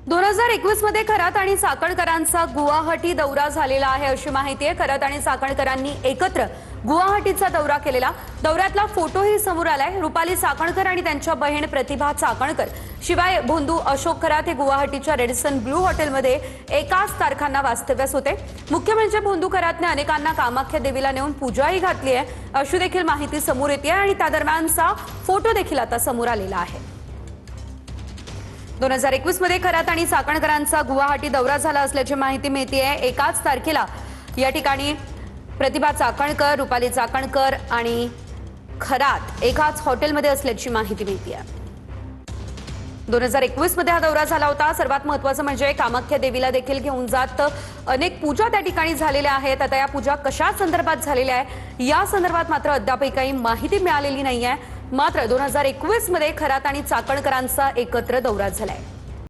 2021 मध्ये खरात आणि चाकणकरांचा गुवाहाटी दौरा झालेला आहे अशी माहिती आहे। खरात आणि चाकणकरांनी एकत्र गुवाहाटीचा दौरा केलेला। दौऱ्यातला फोटोही समोर आलाय। रुपाली चाकणकर आणि त्यांच्या बहीण प्रतिभा चाकणकर शिवाय भोंदू अशोक खरात हे गुवाहाटीच्या रेडिसन ब्लू हॉटेलमध्ये एकाच तारखांना वास्तव्यास होते। मुख्य म्हणजे भोंदू खरातने अनेकांना कामाख्या देवीला नेऊन पूजाही घातली आहे अशी देखील माहिती समोर येते आणि त्या दरम्यानचा फोटो देखील आता समोर आलेला आहे। 2021 मध्ये खरात आणि चाकणकरांचा गुवाहाटी दौरा झाला असल्याची माहिती मिळते आहे। एकाच तारखेला या ठिकाणी प्रतिभा चाकणकर, रुपाली चाकणकर आणि खरात एकाच हॉटेलमध्ये असल्याची माहिती मिळते आहे। 2021 मध्ये हा दौरा झाला होता। सर्वात महत्त्वाचं म्हणजे कामाख्या देवीला देखील घेऊन जात अनेक पूजा त्या ठिकाणी झालेल्या आहेत। आता या पूजा कशा संदर्भात झालेल्या आहे या संदर्भात मात्र अद्याप काही माहिती मिळालेली नाहीये। मात्र 2021 मध्ये खरात आणि चाकणकरांचा एकत्र दौरा झालाय।